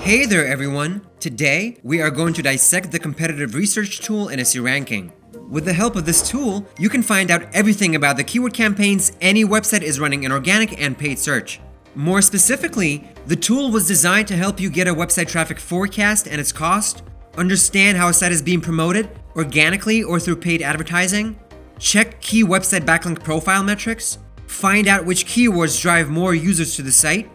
Hey there everyone! Today, we are going to dissect the competitive research tool in SEO ranking. With the help of this tool, you can find out everything about the keyword campaigns any website is running in organic and paid search. More specifically, the tool was designed to help you get a website traffic forecast and its cost, understand how a site is being promoted, organically or through paid advertising, check key website backlink profile metrics, find out which keywords drive more users to the site,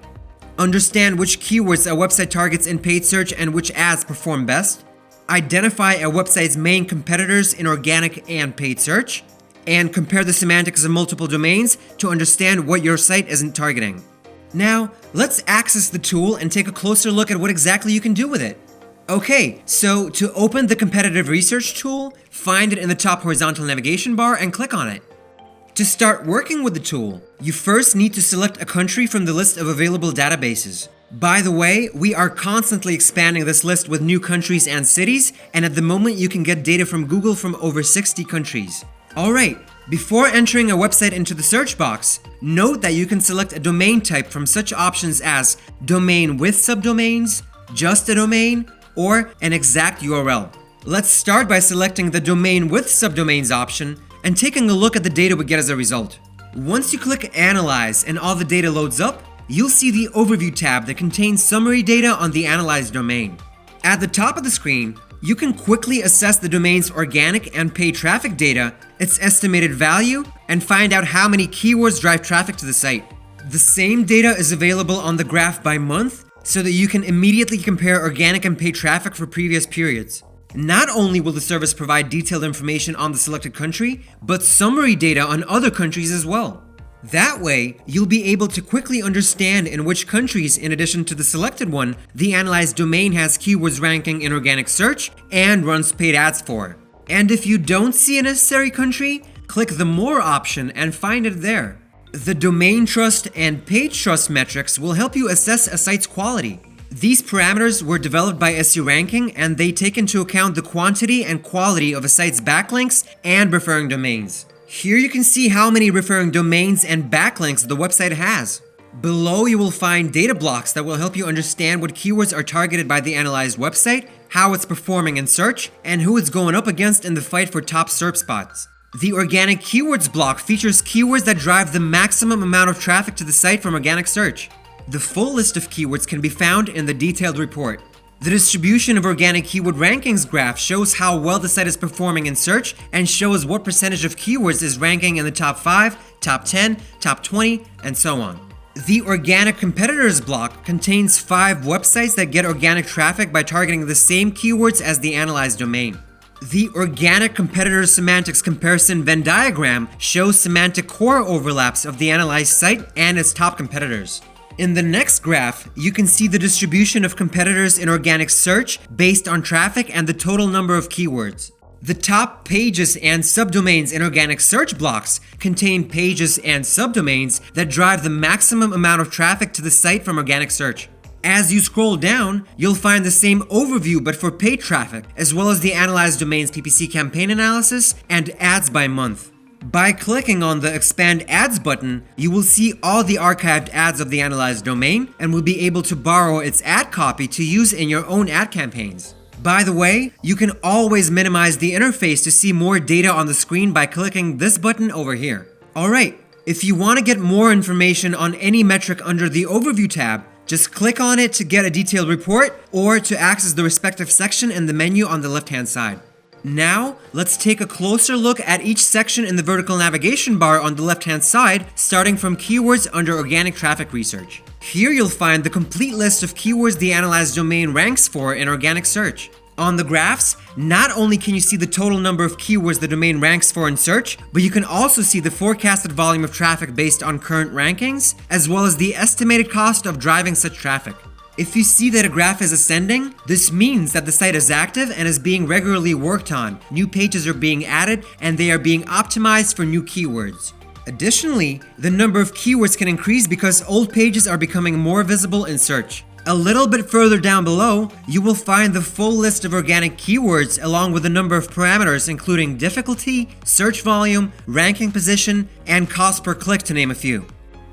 understand which keywords a website targets in paid search and which ads perform best, identify a website's main competitors in organic and paid search, and compare the semantics of multiple domains to understand what your site isn't targeting. Now, let's access the tool and take a closer look at what exactly you can do with it. Okay, so to open the competitive research tool, find it in the top horizontal navigation bar and click on it. To start working with the tool, you first need to select a country from the list of available databases. By the way, we are constantly expanding this list with new countries and cities, and at the moment you can get data from Google from over 60 countries. Alright, before entering a website into the search box, note that you can select a domain type from such options as domain with subdomains, just a domain, or an exact URL. Let's start by selecting the domain with subdomains option and taking a look at the data we get as a result. Once you click Analyze and all the data loads up, you'll see the Overview tab that contains summary data on the analyzed domain. At the top of the screen, you can quickly assess the domain's organic and paid traffic data, its estimated value, and find out how many keywords drive traffic to the site. The same data is available on the graph by month, so that you can immediately compare organic and paid traffic for previous periods. Not only will the service provide detailed information on the selected country, but summary data on other countries as well. That way, you'll be able to quickly understand in which countries, in addition to the selected one, the analyzed domain has keywords ranking in organic search and runs paid ads for. And if you don't see a necessary country, click the More option and find it there. The domain trust and page trust metrics will help you assess a site's quality. These parameters were developed by SEO Ranking and they take into account the quantity and quality of a site's backlinks and referring domains. Here you can see how many referring domains and backlinks the website has. Below you will find data blocks that will help you understand what keywords are targeted by the analyzed website, how it's performing in search, and who it's going up against in the fight for top SERP spots. The Organic Keywords block features keywords that drive the maximum amount of traffic to the site from organic search. The full list of keywords can be found in the detailed report. The distribution of organic keyword rankings graph shows how well the site is performing in search and shows what percentage of keywords is ranking in the top 5, top 10, top 20, and so on. The Organic Competitors block contains 5 websites that get organic traffic by targeting the same keywords as the analyzed domain. The Organic Competitors Semantics Comparison Venn diagram shows semantic core overlaps of the analyzed site and its top competitors. In the next graph, you can see the distribution of competitors in organic search based on traffic and the total number of keywords. The top pages and subdomains in organic search blocks contain pages and subdomains that drive the maximum amount of traffic to the site from organic search. As you scroll down, you'll find the same overview but for paid traffic, as well as the analyzed domain's PPC campaign analysis and ads by month. By clicking on the Expand Ads button, you will see all the archived ads of the analyzed domain and will be able to borrow its ad copy to use in your own ad campaigns. By the way, you can always minimize the interface to see more data on the screen by clicking this button over here. Alright, if you want to get more information on any metric under the Overview tab, just click on it to get a detailed report or to access the respective section in the menu on the left-hand side. Now, let's take a closer look at each section in the vertical navigation bar on the left-hand side, starting from keywords under organic traffic research. Here you'll find the complete list of keywords the analyzed domain ranks for in organic search. On the graphs, not only can you see the total number of keywords the domain ranks for in search, but you can also see the forecasted volume of traffic based on current rankings, as well as the estimated cost of driving such traffic. If you see that a graph is ascending, this means that the site is active and is being regularly worked on, new pages are being added, and they are being optimized for new keywords. Additionally, the number of keywords can increase because old pages are becoming more visible in search. A little bit further down below, you will find the full list of organic keywords along with a number of parameters including difficulty, search volume, ranking position, and cost per click to name a few.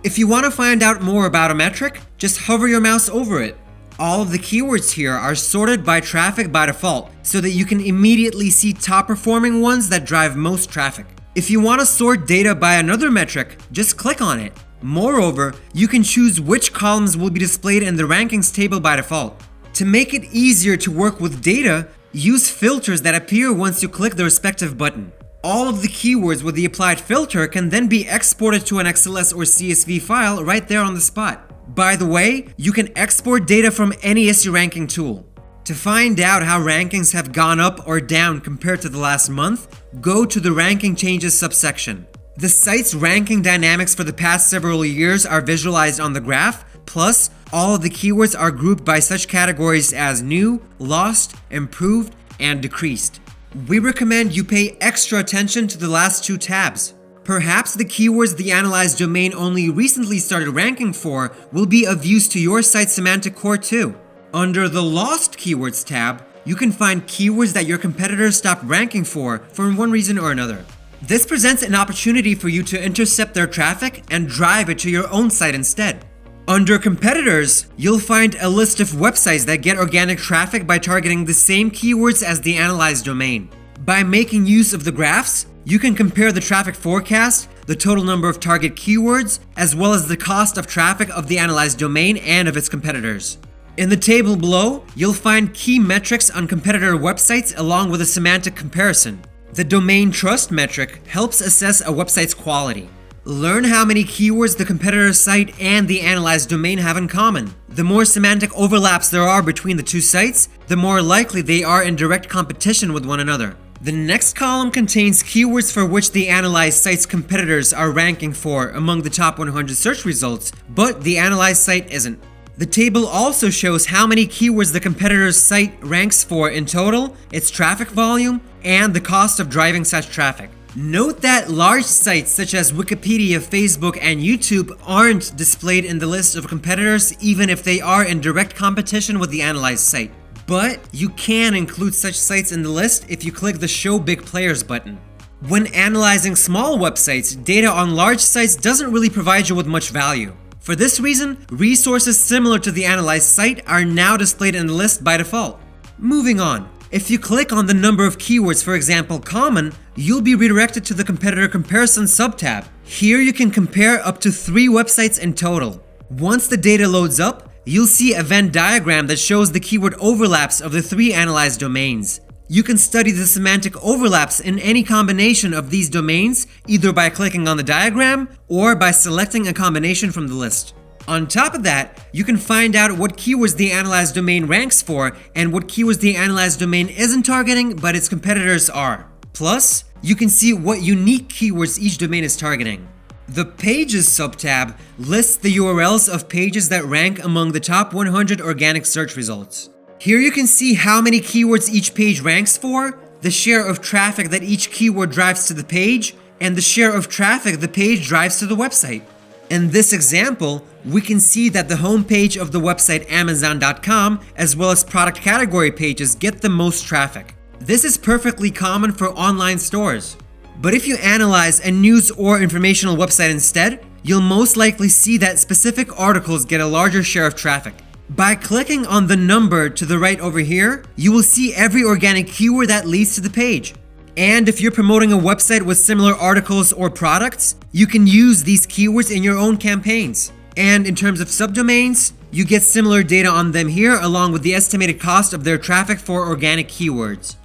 If you want to find out more about a metric, just hover your mouse over it. All of the keywords here are sorted by traffic by default, so that you can immediately see top performing ones that drive most traffic. If you want to sort data by another metric, just click on it. Moreover, you can choose which columns will be displayed in the rankings table by default. To make it easier to work with data, use filters that appear once you click the respective button. All of the keywords with the applied filter can then be exported to an XLS or CSV file right there on the spot. By the way, you can export data from any SEO ranking tool. To find out how rankings have gone up or down compared to the last month, go to the ranking changes subsection. The site's ranking dynamics for the past several years are visualized on the graph, plus all of the keywords are grouped by such categories as new, lost, improved, and decreased. We recommend you pay extra attention to the last two tabs. Perhaps the keywords the analyzed domain only recently started ranking for will be of use to your site's semantic core too. Under the Lost Keywords tab, you can find keywords that your competitors stopped ranking for one reason or another. This presents an opportunity for you to intercept their traffic and drive it to your own site instead. Under Competitors, you'll find a list of websites that get organic traffic by targeting the same keywords as the analyzed domain. By making use of the graphs, you can compare the traffic forecast, the total number of target keywords, as well as the cost of traffic of the analyzed domain and of its competitors. In the table below, you'll find key metrics on competitor websites along with a semantic comparison. The domain trust metric helps assess a website's quality. Learn how many keywords the competitor's site and the analyzed domain have in common. The more semantic overlaps there are between the two sites, the more likely they are in direct competition with one another. The next column contains keywords for which the analyzed site's competitors are ranking for among the top 100 search results, but the analyzed site isn't. The table also shows how many keywords the competitor's site ranks for in total, its traffic volume, and the cost of driving such traffic. Note that large sites such as Wikipedia, Facebook, and YouTube aren't displayed in the list of competitors even if they are in direct competition with the analyzed site. But you can include such sites in the list if you click the Show Big Players button. When analyzing small websites, data on large sites doesn't really provide you with much value. For this reason, resources similar to the analyzed site are now displayed in the list by default. Moving on, if you click on the number of keywords, for example common, you'll be redirected to the competitor comparison subtab. Here you can compare up to 3 websites in total. Once the data loads up, you'll see a Venn diagram that shows the keyword overlaps of the 3 analyzed domains. You can study the semantic overlaps in any combination of these domains, either by clicking on the diagram or by selecting a combination from the list. On top of that, you can find out what keywords the analyzed domain ranks for and what keywords the analyzed domain isn't targeting but its competitors are. Plus, you can see what unique keywords each domain is targeting. The Pages subtab lists the URLs of pages that rank among the top 100 organic search results. Here you can see how many keywords each page ranks for, the share of traffic that each keyword drives to the page, and the share of traffic the page drives to the website. In this example, we can see that the homepage of the website Amazon.com as well as product category pages get the most traffic. This is perfectly common for online stores. But if you analyze a news or informational website instead, you'll most likely see that specific articles get a larger share of traffic. By clicking on the number to the right over here, you will see every organic keyword that leads to the page. And if you're promoting a website with similar articles or products, you can use these keywords in your own campaigns. And in terms of subdomains, you get similar data on them here along with the estimated cost of their traffic for organic keywords.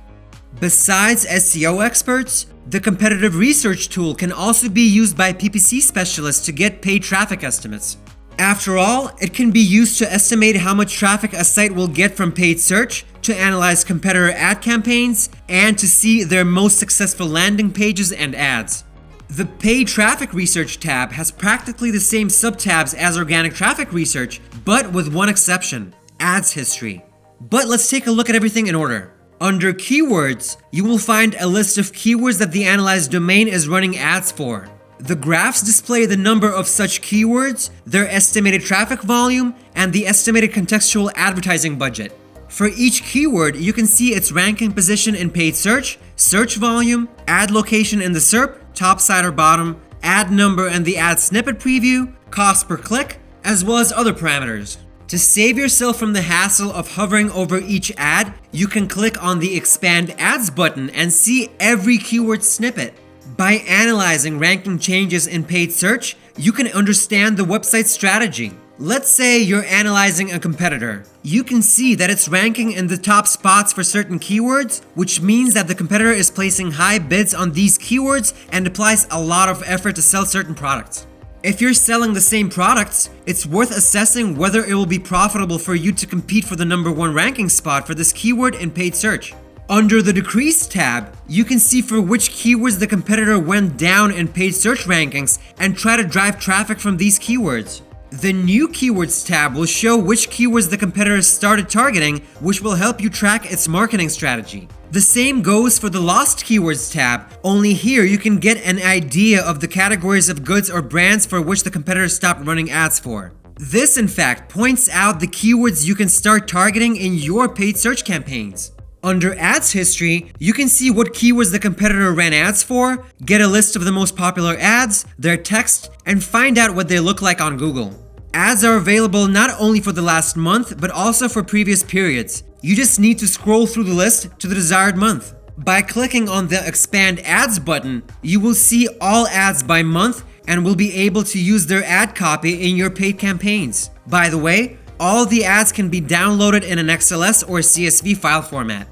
Besides SEO experts, the competitive research tool can also be used by PPC specialists to get paid traffic estimates. After all, it can be used to estimate how much traffic a site will get from paid search, to analyze competitor ad campaigns, and to see their most successful landing pages and ads. The Paid Traffic Research tab has practically the same subtabs as Organic Traffic Research, but with one exception: ads history. But let's take a look at everything in order. Under Keywords, you will find a list of keywords that the analyzed domain is running ads for. The graphs display the number of such keywords, their estimated traffic volume, and the estimated contextual advertising budget. For each keyword, you can see its ranking position in paid search, search volume, ad location in the SERP, top, side, or bottom, ad number and the ad snippet preview, cost per click, as well as other parameters. To save yourself from the hassle of hovering over each ad, you can click on the Expand Ads button and see every keyword snippet. By analyzing ranking changes in paid search, you can understand the website's strategy. Let's say you're analyzing a competitor. You can see that it's ranking in the top spots for certain keywords, which means that the competitor is placing high bids on these keywords and applies a lot of effort to sell certain products. If you're selling the same products, it's worth assessing whether it will be profitable for you to compete for the #1 ranking spot for this keyword in paid search. Under the Decrease tab, you can see for which keywords the competitor went down in paid search rankings and try to drive traffic from these keywords. The New Keywords tab will show which keywords the competitor started targeting, which will help you track its marketing strategy. The same goes for the Lost Keywords tab, only here you can get an idea of the categories of goods or brands for which the competitor stopped running ads for. This, in fact, points out the keywords you can start targeting in your paid search campaigns. Under Ads History, you can see what keywords the competitor ran ads for, get a list of the most popular ads, their text, and find out what they look like on Google. Ads are available not only for the last month, but also for previous periods. You just need to scroll through the list to the desired month. By clicking on the Expand Ads button, you will see all ads by month and will be able to use their ad copy in your paid campaigns. By the way, all the ads can be downloaded in an XLS or CSV file format.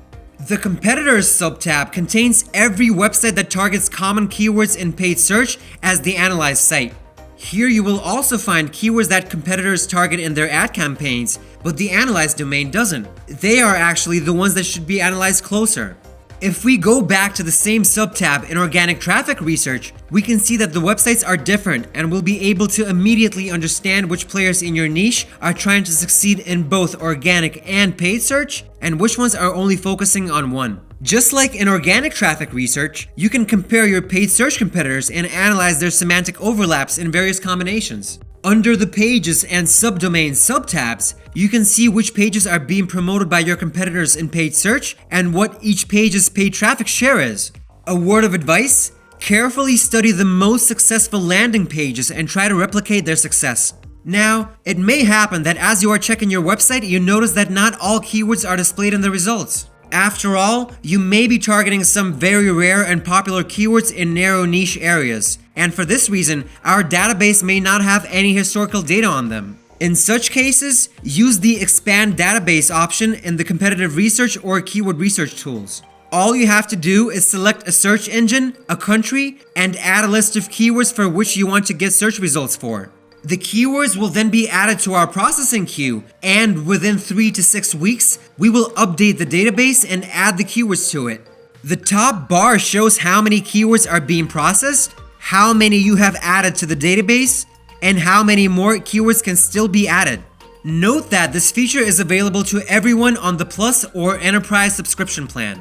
The Competitors subtab contains every website that targets common keywords in paid search as the analyzed site. Here you will also find keywords that competitors target in their ad campaigns, but the analyzed domain doesn't. They are actually the ones that should be analyzed closer. If we go back to the same subtab in organic traffic research, we can see that the websites are different and we'll be able to immediately understand which players in your niche are trying to succeed in both organic and paid search, and which ones are only focusing on one. Just like in organic traffic research, you can compare your paid search competitors and analyze their semantic overlaps in various combinations. Under the Pages and Subdomains subtabs, you can see which pages are being promoted by your competitors in paid search and what each page's paid traffic share is. A word of advice: carefully study the most successful landing pages and try to replicate their success. Now, it may happen that as you are checking your website, you notice that not all keywords are displayed in the results. After all, you may be targeting some very rare and popular keywords in narrow niche areas, and for this reason, our database may not have any historical data on them. In such cases, use the Expand Database option in the competitive research or keyword research tools. All you have to do is select a search engine, a country, and add a list of keywords for which you want to get search results for. The keywords will then be added to our processing queue, and within 3 to 6 weeks, we will update the database and add the keywords to it. The top bar shows how many keywords are being processed, how many you have added to the database, and how many more keywords can still be added. Note that this feature is available to everyone on the Plus or Enterprise subscription plan.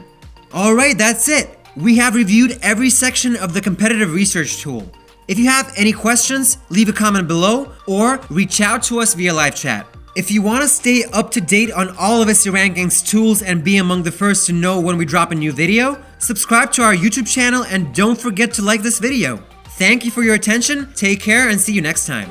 Alright, that's it. We have reviewed every section of the competitive research tool. If you have any questions, leave a comment below or reach out to us via live chat. If you want to stay up to date on all of SEO Rankings tools and be among the first to know when we drop a new video, subscribe to our YouTube channel and don't forget to like this video. Thank you for your attention, take care, and see you next time.